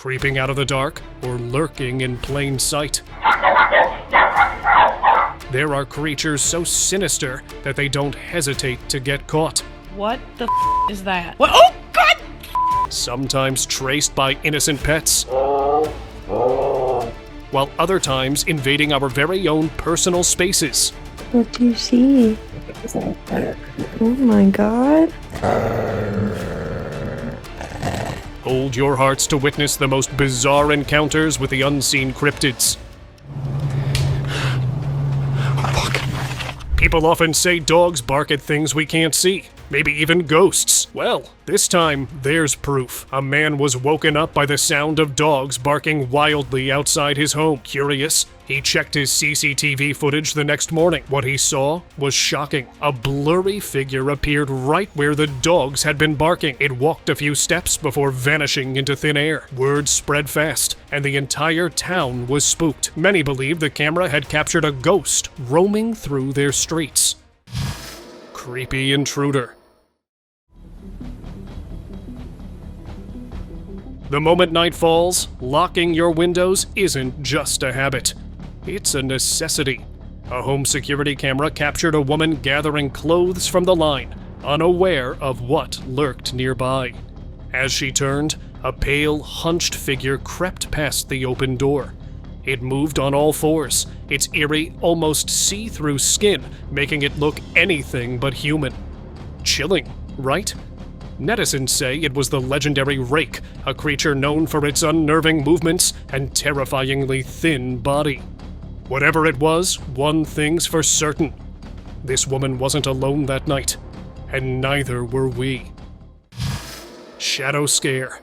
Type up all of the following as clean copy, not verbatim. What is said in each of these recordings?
creeping out of the dark, or lurking in plain sight. There are creatures so sinister that they don't hesitate to get caught. What the is that? What? Oh, God! Sometimes traced by innocent pets, while other times invading our very own personal spaces. What do you see? Oh my God. Hold your hearts to witness the most bizarre encounters with the unseen cryptids. People often say dogs bark at things we can't see, maybe even ghosts. Well, this time, there's proof. A man was woken up by the sound of dogs barking wildly outside his home. Curious, he checked his CCTV footage the next morning. What he saw was shocking. A blurry figure appeared right where the dogs had been barking. It walked a few steps before vanishing into thin air. Word spread fast, and the entire town was spooked. Many believed the camera had captured a ghost roaming through their streets. Creepy intruder. The moment night falls, locking your windows isn't just a habit. It's a necessity. A home security camera captured a woman gathering clothes from the line, unaware of what lurked nearby. As she turned, a pale, hunched figure crept past the open door. It moved on all fours, its eerie, almost see-through skin making it look anything but human. Chilling, right? Netizens say it was the legendary Rake, a creature known for its unnerving movements and terrifyingly thin body. Whatever it was, one thing's for certain. This woman wasn't alone that night, and neither were we. Shadow scare.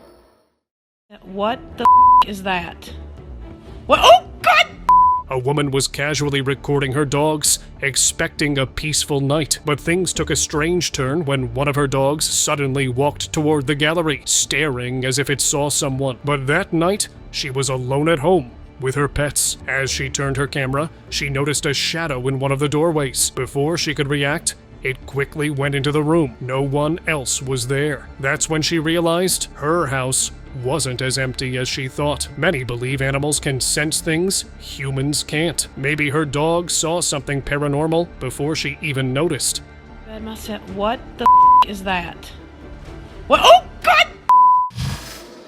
What the is that? What? Oh, God! A woman was casually recording her dogs, expecting a peaceful night, but things took a strange turn when one of her dogs suddenly walked toward the gallery, staring as if it saw someone. But that night, she was alone at home with her pets. As she turned her camera, she noticed a shadow in one of the doorways. Before she could react, it quickly went into the room. No one else was there. That's when she realized her house wasn't as empty as she thought. Many believe animals can sense things humans can't. Maybe her dog saw something paranormal before she even noticed. What the is that? What? Oh, God!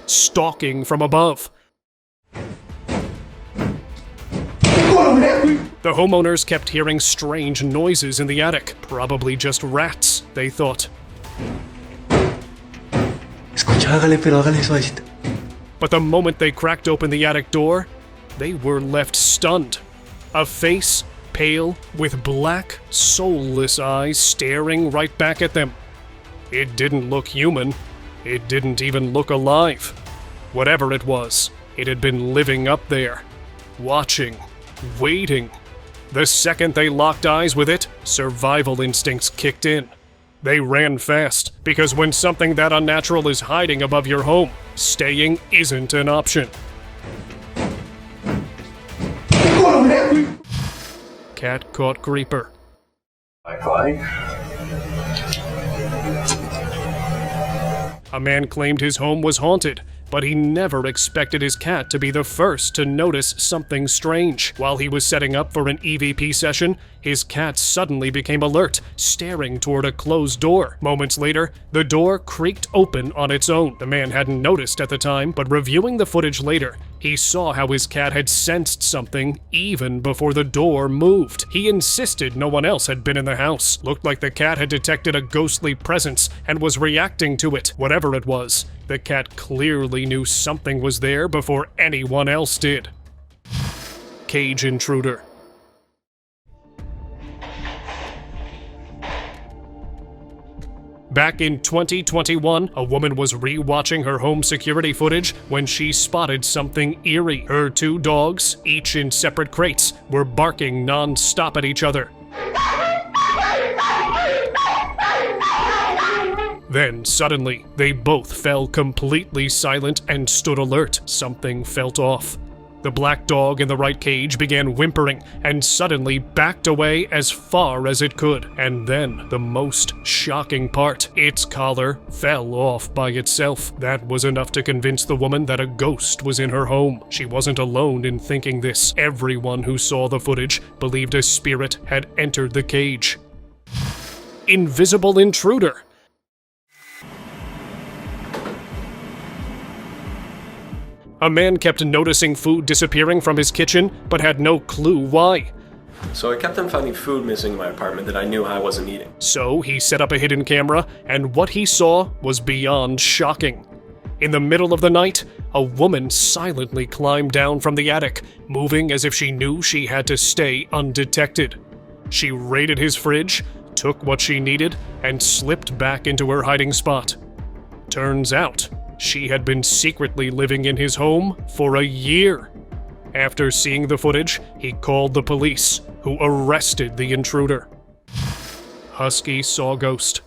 Stalking from above. The homeowners kept hearing strange noises in the attic. Probably just rats, they thought. But the moment they cracked open the attic door, they were left stunned. A face, pale, with black, soulless eyes staring right back at them. It didn't look human. It didn't even look alive. Whatever it was, it had been living up there, watching, waiting. The second they locked eyes with it, survival instincts kicked in. They ran fast, because when something that unnatural is hiding above your home, staying isn't an option. Cat caught creeper. A man claimed his home was haunted, but he never expected his cat to be the first to notice something strange. While he was setting up for an EVP session, his cat suddenly became alert, staring toward a closed door. Moments later, the door creaked open on its own. The man hadn't noticed at the time, but reviewing the footage later, he saw how his cat had sensed something even before the door moved. He insisted no one else had been in the house. Looked like the cat had detected a ghostly presence and was reacting to it. Whatever it was, the cat clearly knew something was there before anyone else did. Cage intruder. Back in 2021, a woman was re-watching her home security footage when she spotted something eerie. Her two dogs, each in separate crates, were barking non-stop at each other. Then, suddenly, they both fell completely silent and stood alert. Something felt off. The black dog in the right cage began whimpering and suddenly backed away as far as it could. And then, the most shocking part, its collar fell off by itself. That was enough to convince the woman that a ghost was in her home. She wasn't alone in thinking this. Everyone who saw the footage believed a spirit had entered the cage. Invisible intruder. A man kept noticing food disappearing from his kitchen, but had no clue why. So I kept on finding food missing in my apartment that I knew I wasn't eating. So he set up a hidden camera, and what he saw was beyond shocking. In the middle of the night, a woman silently climbed down from the attic, moving as if she knew she had to stay undetected. She raided his fridge, took what she needed, and slipped back into her hiding spot. Turns out, she had been secretly living in his home for a year. After seeing the footage, he called the police, who arrested the intruder. Husky saw ghost.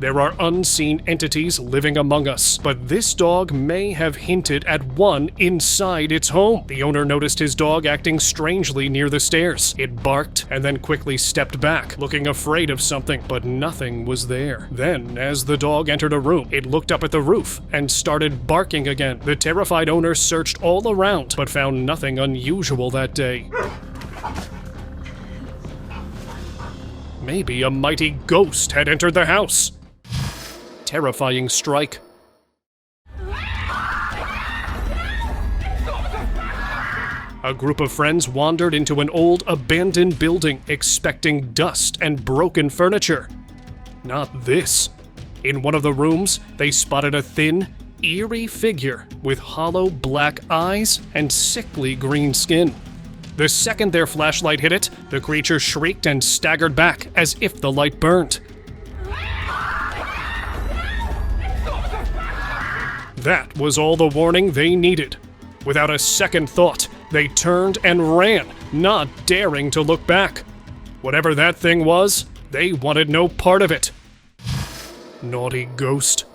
There are unseen entities living among us, but this dog may have hinted at one inside its home. The owner noticed his dog acting strangely near the stairs. It barked and then quickly stepped back, looking afraid of something, but nothing was there. Then, as the dog entered a room, it looked up at the roof and started barking again. The terrified owner searched all around, but found nothing unusual that day. Maybe a mighty ghost had entered the house. Terrifying strike. A group of friends wandered into an old abandoned building, expecting dust and broken furniture. Not this. In one of the rooms, they spotted a thin, eerie figure with hollow black eyes and sickly green skin. The second their flashlight hit it, the creature shrieked and staggered back as if the light burned. That was all the warning they needed. Without a second thought, they turned and ran, not daring to look back. Whatever that thing was, they wanted no part of it. Naughty ghost.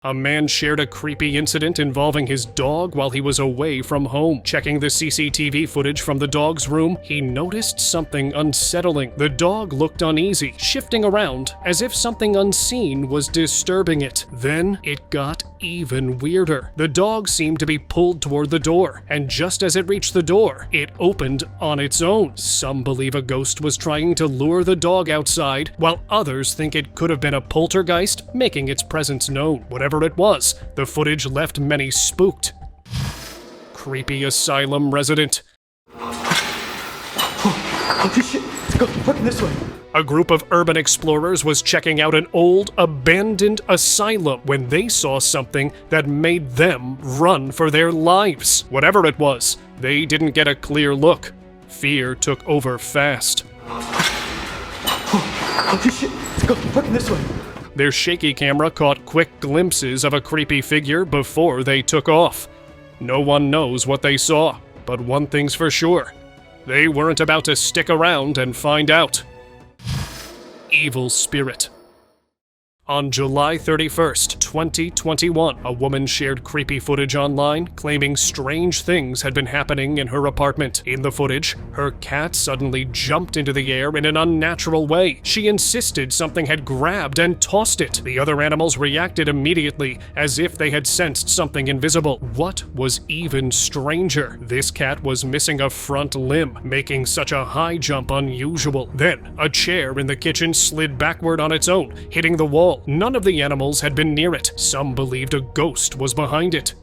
A man shared a creepy incident involving his dog while he was away from home. Checking the CCTV footage from the dog's room, he noticed something unsettling. The dog looked uneasy, shifting around as if something unseen was disturbing it. Then it got even weirder. The dog seemed to be pulled toward the door, and just as it reached the door, it opened on its own. Some believe a ghost was trying to lure the dog outside, while others think it could have been a poltergeist making its presence known. Whatever it was, the footage left many spooked. Creepy asylum resident. Oh shit, let's go fucking this way. A group of urban explorers was checking out an old, abandoned asylum when they saw something that made them run for their lives. Whatever it was, they didn't get a clear look. Fear took over fast. Oh shit, let's go fucking this way. Their shaky camera caught quick glimpses of a creepy figure before they took off. No one knows what they saw, but one thing's for sure. They weren't about to stick around and find out. Evil spirit. On July 31st, 2021, a woman shared creepy footage online claiming strange things had been happening in her apartment. In the footage, her cat suddenly jumped into the air in an unnatural way. She insisted something had grabbed and tossed it. The other animals reacted immediately, as if they had sensed something invisible. What was even stranger? This cat was missing a front limb, making such a high jump unusual. Then, a chair in the kitchen slid backward on its own, hitting the wall. None of the animals had been near it. Some believed a ghost was behind it.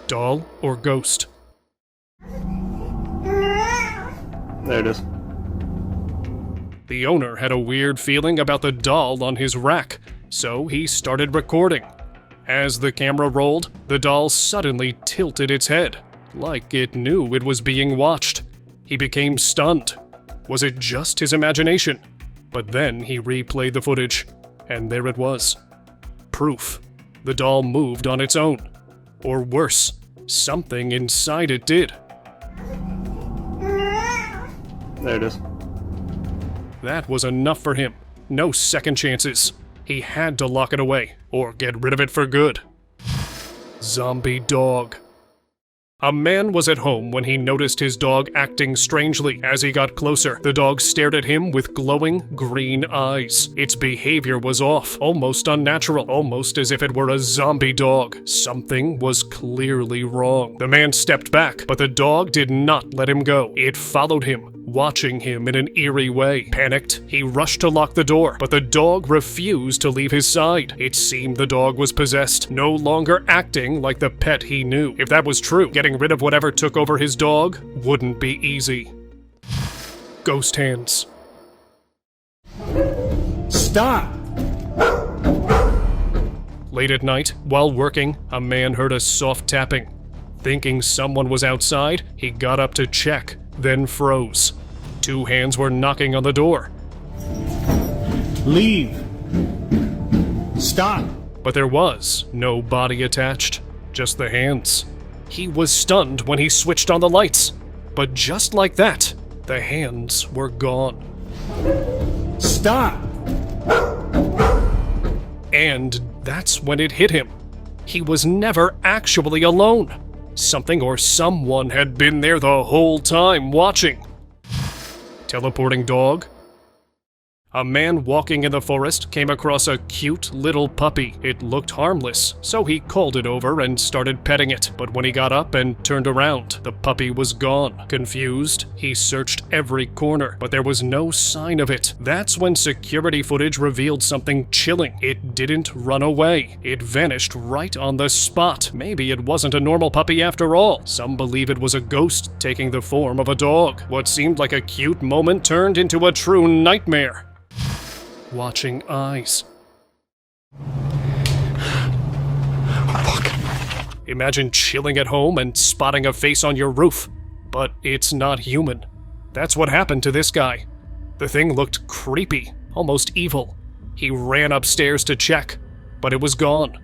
Doll or ghost? There it is. The owner had a weird feeling about the doll on his rack, so he started recording. As the camera rolled, the doll suddenly tilted its head, like it knew it was being watched. He became stunned. Was it just his imagination? But then he replayed the footage. And there it was. Proof. The doll moved on its own. Or worse, something inside it did. There it is. That was enough for him. No second chances. He had to lock it away, or get rid of it for good. Zombie dog. A man was at home when he noticed his dog acting strangely. As he got closer, the dog stared at him with glowing green eyes. Its behavior was off, almost unnatural, almost as if it were a zombie dog. Something was clearly wrong. The man stepped back, but the dog did not let him go. It followed him, watching him in an eerie way. Panicked, he rushed to lock the door, but the dog refused to leave his side. It seemed the dog was possessed, no longer acting like the pet he knew. If that was true, getting rid of whatever took over his dog wouldn't be easy. Ghost hands. Stop! Late at night, while working, a man heard a soft tapping. Thinking someone was outside, he got up to check, then froze. 2 hands were knocking on the door. Leave! Stop! But there was no body attached, just the hands. He was stunned when he switched on the lights. But just like that, the hands were gone. Stop! And that's when it hit him. He was never actually alone. Something or someone had been there the whole time watching. Teleporting dog? A man walking in the forest came across a cute little puppy. It looked harmless, so he called it over and started petting it. But when he got up and turned around, the puppy was gone. Confused, he searched every corner, but there was no sign of it. That's when security footage revealed something chilling. It didn't run away. It vanished right on the spot. Maybe it wasn't a normal puppy after all. Some believe it was a ghost taking the form of a dog. What seemed like a cute moment turned into a true nightmare. Watching eyes. Imagine chilling at home and spotting a face on your roof. But it's not human. That's what happened to this guy. The thing looked creepy, almost evil. He ran upstairs to check, but it was gone.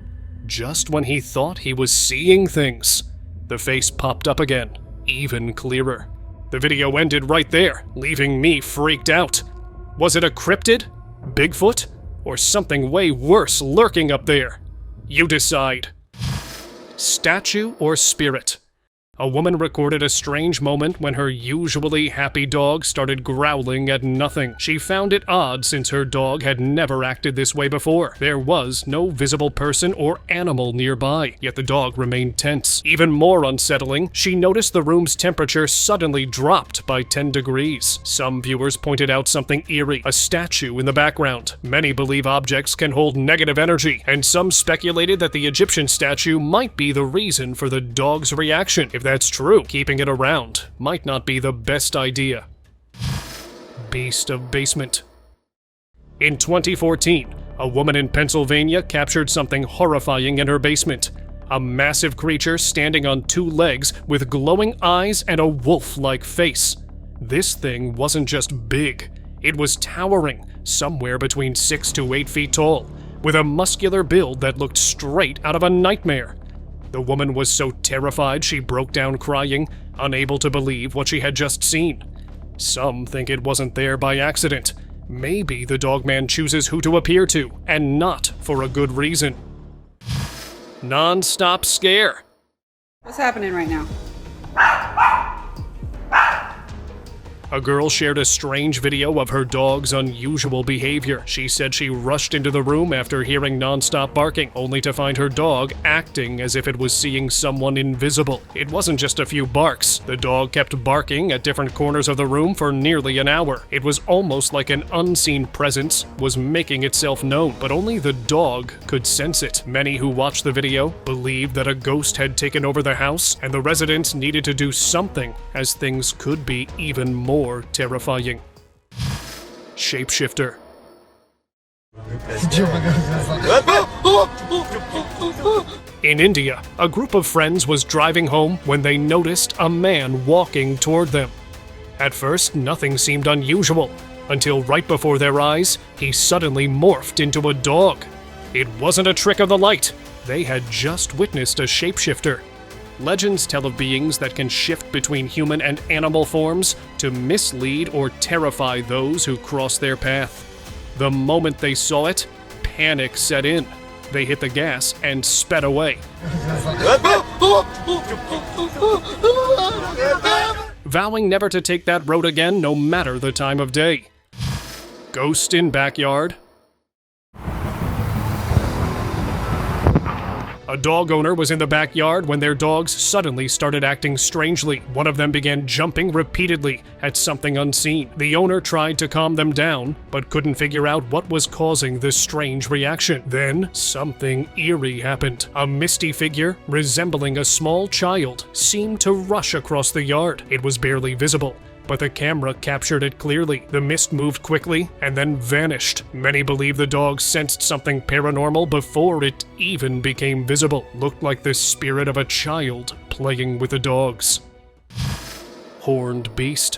Just when he thought he was seeing things, the face popped up again, even clearer. The video ended right there, leaving me freaked out. Was it a cryptid? Bigfoot? Or something way worse lurking up there? You decide. Statue or spirit? A woman recorded a strange moment when her usually happy dog started growling at nothing. She found it odd since her dog had never acted this way before. There was no visible person or animal nearby, yet the dog remained tense. Even more unsettling, she noticed the room's temperature suddenly dropped by 10 degrees. Some viewers pointed out something eerie, a statue in the background. Many believe objects can hold negative energy, and some speculated that the Egyptian statue might be the reason for the dog's reaction. If that's true, keeping it around might not be the best idea. Beast of basement. In 2014, a woman in Pennsylvania captured something horrifying in her basement. A massive creature standing on 2 legs with glowing eyes and a wolf-like face. This thing wasn't just big, it was towering, somewhere between 6 to 8 feet tall, with a muscular build that looked straight out of a nightmare. The woman was so terrified she broke down crying, unable to believe what she had just seen. Some think it wasn't there by accident. Maybe the dogman chooses who to appear to, and not for a good reason. Non-stop scare. What's happening right now? A girl shared a strange video of her dog's unusual behavior. She said she rushed into the room after hearing non-stop barking, only to find her dog acting as if it was seeing someone invisible. It wasn't just a few barks. The dog kept barking at different corners of the room for nearly an hour. It was almost like an unseen presence was making itself known, but only the dog could sense it. Many who watched the video believed that a ghost had taken over the house, and the residents needed to do something, as things could be even more terrifying. Shapeshifter. In India, a group of friends was driving home when they noticed a man walking toward them. At first, nothing seemed unusual, until right before their eyes, he suddenly morphed into a dog. It wasn't a trick of the light. They had just witnessed a shapeshifter. Legends tell of beings that can shift between human and animal forms to mislead or terrify those who cross their path. The moment they saw it, panic set in. they hit the gas and sped away. Vowing never to take that road again, no matter the time of day. Ghost in backyard. A dog owner was in the backyard when their dogs suddenly started acting strangely. One of them began jumping repeatedly at something unseen. The owner tried to calm them down, but couldn't figure out what was causing this strange reaction. Then, something eerie happened. A misty figure, resembling a small child, seemed to rush across the yard. It was barely visible, but the camera captured it clearly. The mist moved quickly and then vanished. Many believe the dog sensed something paranormal before it even became visible. Looked like the spirit of a child playing with the dogs. Horned beast.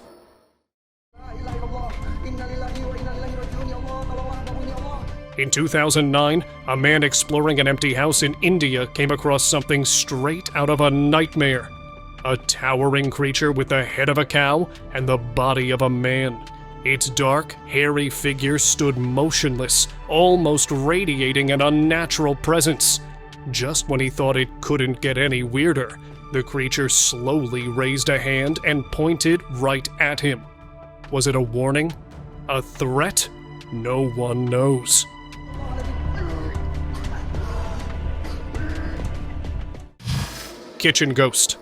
In 2009, a man exploring an empty house in India came across something straight out of a nightmare. A towering creature with the head of a cow and the body of a man. Its dark, hairy figure stood motionless, almost radiating an unnatural presence. Just when he thought it couldn't get any weirder, the creature slowly raised a hand and pointed right at him. Was it a warning? A threat? No one knows. Kitchen ghost.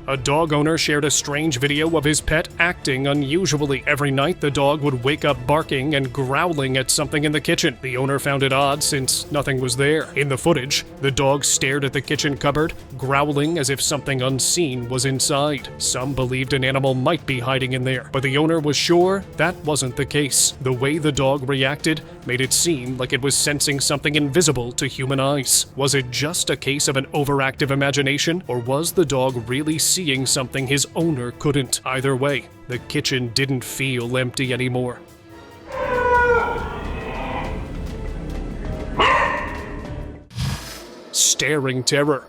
A dog owner shared a strange video of his pet acting unusually. Every night, the dog would wake up barking and growling at something in the kitchen. The owner found it odd since nothing was there. In the footage, the dog stared at the kitchen cupboard, growling as if something unseen was inside. Some believed an animal might be hiding in there, but the owner was sure that wasn't the case. The way the dog reacted made it seem like it was sensing something invisible to human eyes. Was it just a case of an overactive imagination, or was the dog really seeing something his owner couldn't? Either way, the kitchen didn't feel empty anymore. Staring terror.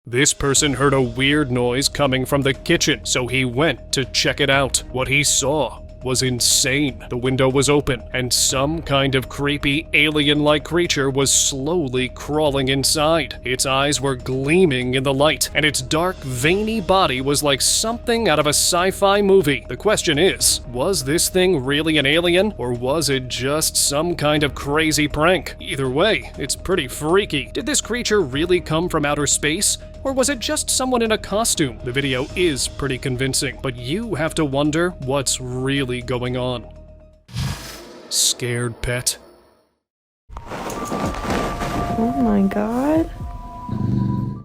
This person heard a weird noise coming from the kitchen, so he went to check it out. What he saw was insane. The window was open, and some kind of creepy alien-like creature was slowly crawling inside. Its eyes were gleaming in the light, and its dark, veiny body was like something out of a sci-fi movie. The question is, was this thing really an alien, or was it just some kind of crazy prank? Either way, it's pretty freaky. Did this creature really come from outer space? Or was it just someone in a costume? The video is pretty convincing, but you have to wonder what's really going on. Scared pet. Oh my god.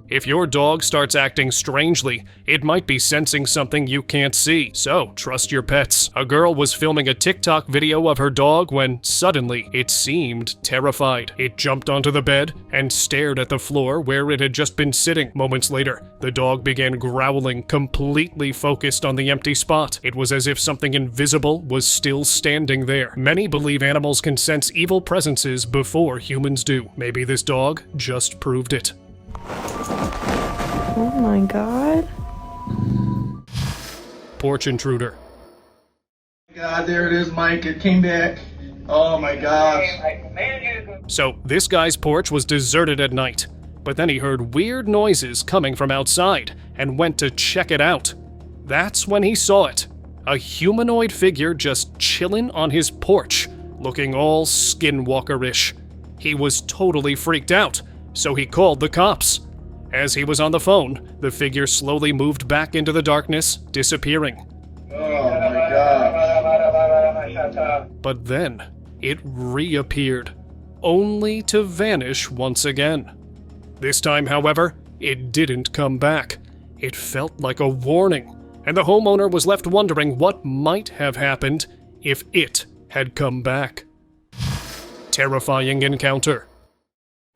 If your dog starts acting strangely, it might be sensing something you can't see, so trust your pets. A girl was filming a TikTok video of her dog when suddenly it seemed terrified. It jumped onto the bed and stared at the floor where it had just been sitting. Moments later, the dog began growling, completely focused on the empty spot. It was as if something invisible was still standing there. Many believe animals can sense evil presences before humans do. Maybe this dog just proved it. Oh my god. Porch intruder. God, there it is, Mike. It came back. Oh my gosh. So, this guy's porch was deserted at night, but then he heard weird noises coming from outside and went to check it out. That's when he saw it. A humanoid figure just chilling on his porch, looking all skinwalker-ish. He was totally freaked out, so he called the cops. As he was on the phone, the figure slowly moved back into the darkness, disappearing. Oh my gosh. But then, it reappeared, only to vanish once again. This time, however, it didn't come back. It felt like a warning, and the homeowner was left wondering what might have happened if it had come back. Terrifying encounter.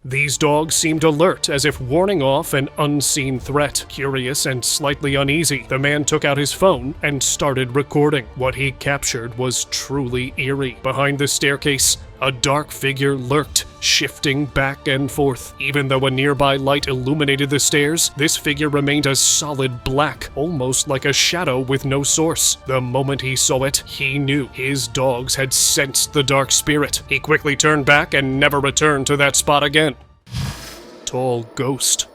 These dogs seemed alert, as if warning off an unseen threat. Curious and slightly uneasy, the man took out his phone and started recording. What he captured was truly eerie. Behind the staircase, A dark figure lurked, shifting back and forth. Even though a nearby light illuminated the stairs, this figure remained a solid black, almost like a shadow with no source. The moment he saw it, he knew his dogs had sensed the dark spirit. He quickly turned back and never returned to that spot again. Tall ghost.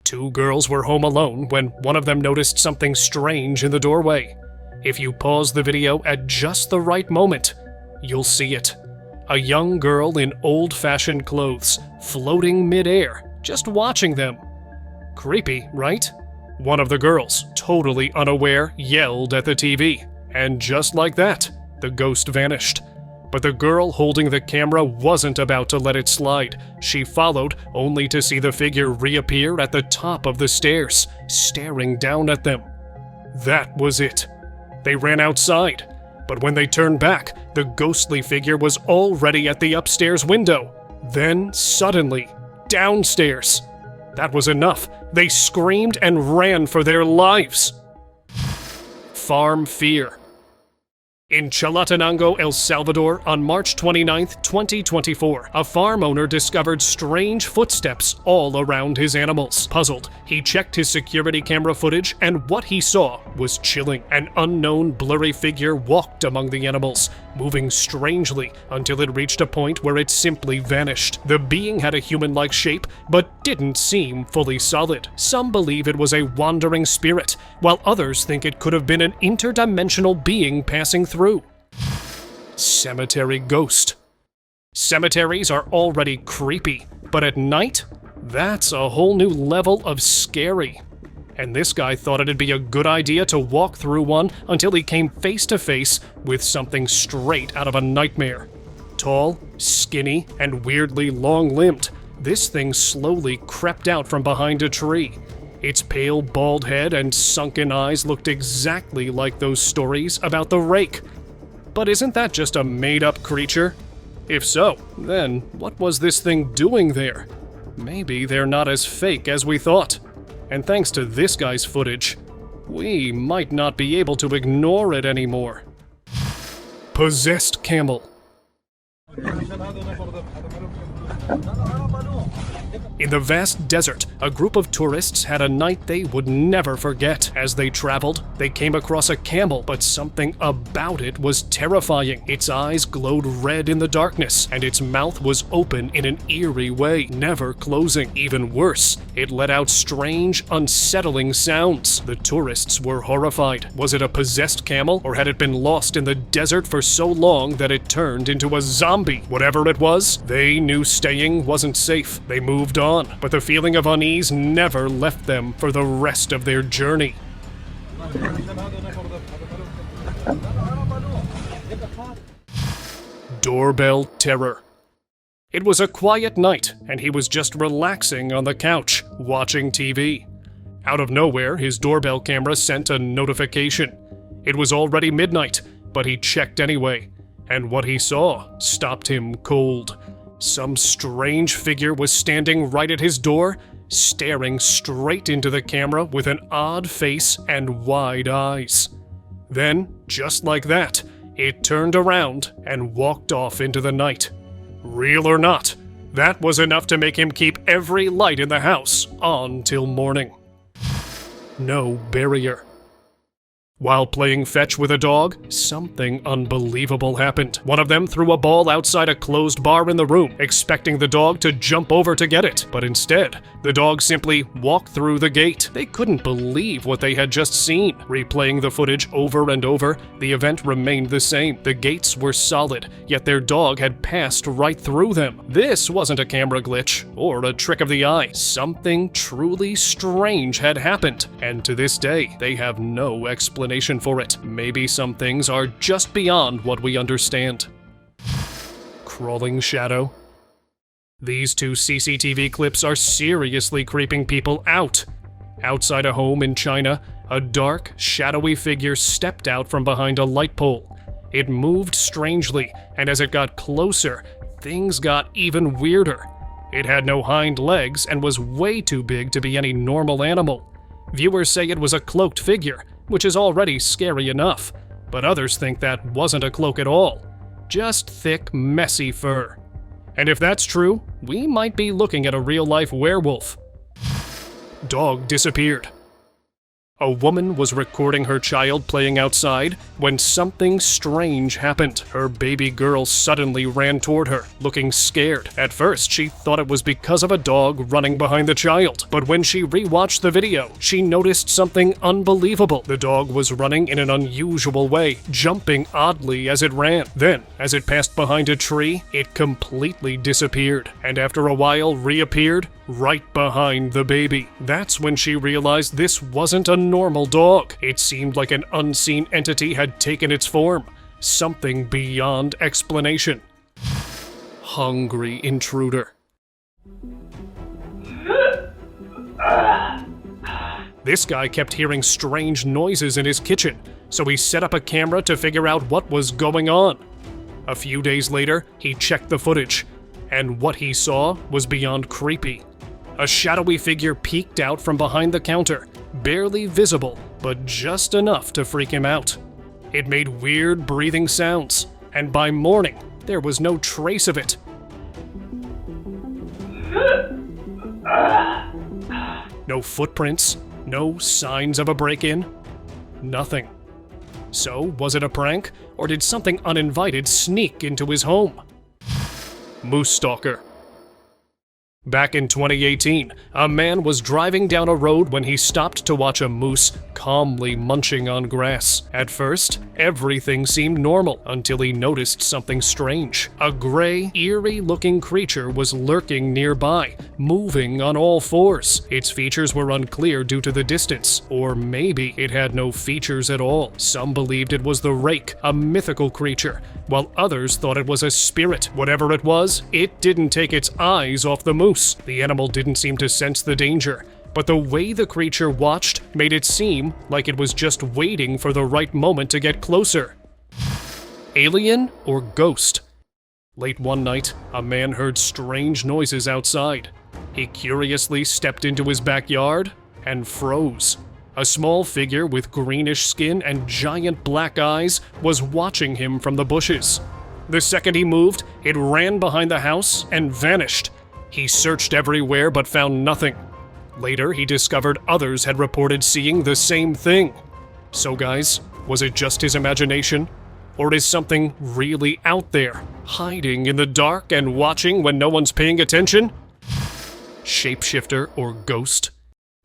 Two girls were home alone when one of them noticed something strange in the doorway. If you pause the video at just the right moment, you'll see it. A young girl in old-fashioned clothes, floating mid-air, just watching them. Creepy, right? One of the girls, totally unaware, yelled at the TV. And just like that, the ghost vanished. But the girl holding the camera wasn't about to let it slide. She followed, only to see the figure reappear at the top of the stairs, staring down at them. That was it. They ran outside. But when they turned back, the ghostly figure was already at the upstairs window. Then, suddenly, downstairs. That was enough. They screamed and ran for their lives. Farm fear. In Chalatenango, El Salvador, on March 29, 2024, a farm owner discovered strange footsteps all around his animals. Puzzled, he checked his security camera footage, and what he saw was chilling. An unknown, blurry figure walked among the animals, moving strangely until it reached a point where it simply vanished. The being had a human-like shape, but didn't seem fully solid. Some believe it was a wandering spirit, while others think it could have been an interdimensional being passing through. Cemetery ghost. Cemeteries are already creepy, but at night, that's a whole new level of scary. And this guy thought it'd be a good idea to walk through one until he came face to face with something straight out of a nightmare. Tall, skinny, and weirdly long-limbed, this thing slowly crept out from behind a tree. Its pale, bald head and sunken eyes looked exactly like those stories about the rake. But isn't that just a made-up creature? If so, then what was this thing doing there? Maybe they're not as fake as we thought. And thanks to this guy's footage, we might not be able to ignore it anymore. Possessed camel. In the vast desert, a group of tourists had a night they would never forget. As they traveled, they came across a camel, but something about it was terrifying. Its eyes glowed red in the darkness, and its mouth was open in an eerie way, never closing. Even worse, it let out strange, unsettling sounds. The tourists were horrified. Was it a possessed camel, or had it been lost in the desert for so long that it turned into a zombie? Whatever it was, they knew staying wasn't safe. They moved on, but the feeling of unease never left them for the rest of their journey. Doorbell terror. It was a quiet night, and he was just relaxing on the couch, watching TV. Out of nowhere, his doorbell camera sent a notification. It was already midnight, but he checked anyway, and what he saw stopped him cold. Some strange figure was standing right at his door, staring straight into the camera with an odd face and wide eyes. Then, just like that, it turned around and walked off into the night. Real or not, that was enough to make him keep every light in the house on till morning. No barrier. While playing fetch with a dog, something unbelievable happened. One of them threw a ball outside a closed bar in the room, expecting the dog to jump over to get it. But instead, the dog simply walked through the gate. They couldn't believe what they had just seen. Replaying the footage over and over, the event remained the same. The gates were solid, yet their dog had passed right through them. This wasn't a camera glitch or a trick of the eye. Something truly strange had happened, and to this day, they have no explanation for it. Maybe some things are just beyond what we understand. Crawling shadow. These two CCTV clips are seriously creeping people out. Outside a home in China, a dark, shadowy figure stepped out from behind a light pole. It moved strangely, and as it got closer, things got even weirder. It had no hind legs and was way too big to be any normal animal. Viewers say it was a cloaked figure, which is already scary enough, but others think that wasn't a cloak at all. just thick, messy fur. And if that's true, we might be looking at a real-life werewolf. Dog disappeared. A woman was recording her child playing outside when something strange happened. Her baby girl suddenly ran toward her, looking scared. At first, she thought it was because of a dog running behind the child, but when she rewatched the video, she noticed something unbelievable. The dog was running in an unusual way, jumping oddly as it ran. Then, as it passed behind a tree, it completely disappeared, and after a while reappeared right behind the baby. That's when she realized this wasn't a normal dog. It seemed like an unseen entity had taken its form, something beyond explanation. Hungry intruder. This guy kept hearing strange noises in his kitchen, so he set up a camera to figure out what was going on. A few days later, he checked the footage, and what he saw was beyond creepy. A shadowy figure peeked out from behind the counter, barely visible, but just enough to freak him out. It made weird breathing sounds, and by morning, there was no trace of it. No footprints, no signs of a break-in, nothing. So, was it a prank, or did something uninvited sneak into his home? Moose stalker. Back in 2018, a man was driving down a road when he stopped to watch a moose calmly munching on grass. At first, everything seemed normal until he noticed something strange. A gray, eerie-looking creature was lurking nearby, moving on all fours. Its features were unclear due to the distance, or maybe it had no features at all. Some believed it was the rake, a mythical creature, while others thought it was a spirit. Whatever it was, it didn't take its eyes off the moose. The animal didn't seem to sense the danger, but the way the creature watched made it seem like it was just waiting for the right moment to get closer. Alien or ghost? Late one night, a man heard strange noises outside. He curiously stepped into his backyard and froze. A small figure with greenish skin and giant black eyes was watching him from the bushes. The second he moved, it ran behind the house and vanished. He searched everywhere but found nothing. Later, he discovered others had reported seeing the same thing. So guys, was it just his imagination? Or is something really out there, hiding in the dark and watching when no one's paying attention? Shapeshifter or ghost?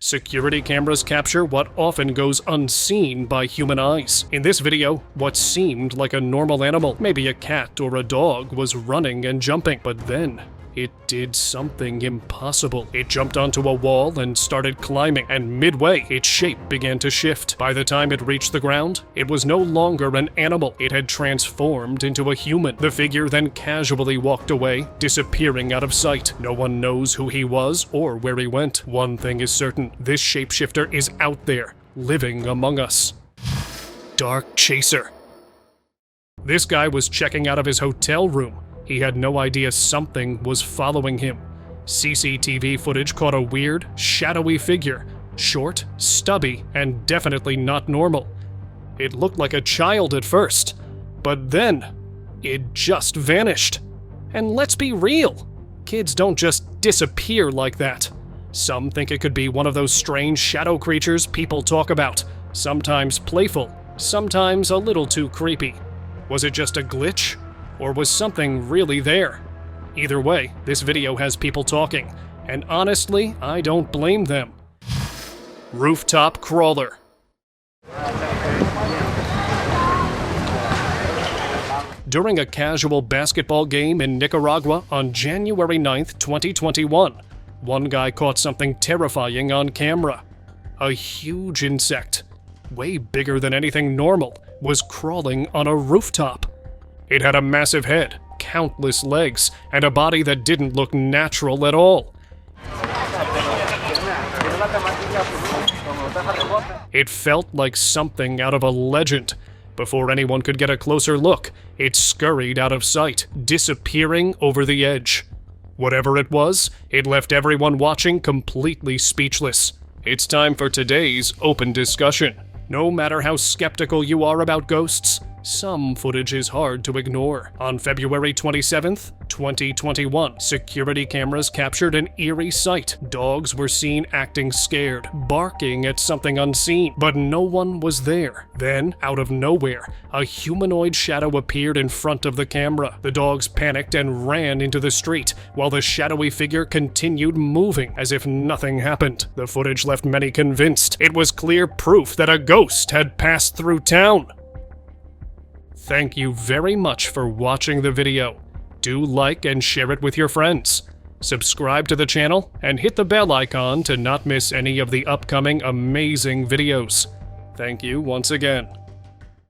Security cameras capture what often goes unseen by human eyes. In this video, what seemed like a normal animal, maybe a cat or a dog, was running and jumping, but then it did something impossible. It jumped onto a wall and started climbing, and midway, its shape began to shift. By the time it reached the ground, it was no longer an animal. It had transformed into a human. The figure then casually walked away, disappearing out of sight. No one knows who he was or where he went. One thing is certain, this shapeshifter is out there, living among us. Dark Chaser. This guy was checking out of his hotel room. He had no idea something was following him. CCTV footage caught a weird, shadowy figure, short, stubby, and definitely not normal. It looked like a child at first, but then it just vanished. And let's be real, kids don't just disappear like that. Some think it could be one of those strange shadow creatures people talk about, sometimes playful, sometimes a little too creepy. Was it just a glitch? Or was something really there? Either way, this video has people talking, and honestly, I don't blame them. Rooftop crawler. During a casual basketball game in Nicaragua on January 9th, 2021, one guy caught something terrifying on camera. A huge insect, way bigger than anything normal, was crawling on a rooftop. It had a massive head, countless legs, and a body that didn't look natural at all. It felt like something out of a legend. Before anyone could get a closer look, it scurried out of sight, disappearing over the edge. Whatever it was, it left everyone watching completely speechless. It's time for today's open discussion. No matter how skeptical you are about ghosts, Some footage is hard to ignore. On February 27th, 2021, security cameras captured an eerie sight. Dogs were seen acting scared, barking at something unseen, but no one was there. Then, out of nowhere, a humanoid shadow appeared in front of the camera. The dogs panicked and ran into the street, while the shadowy figure continued moving as if nothing happened. The footage left many convinced it was clear proof that a ghost had passed through town. Thank you very much for watching the video. Do like and share it with your friends. Subscribe to the channel and hit the bell icon to not miss any of the upcoming amazing videos. Thank you once again.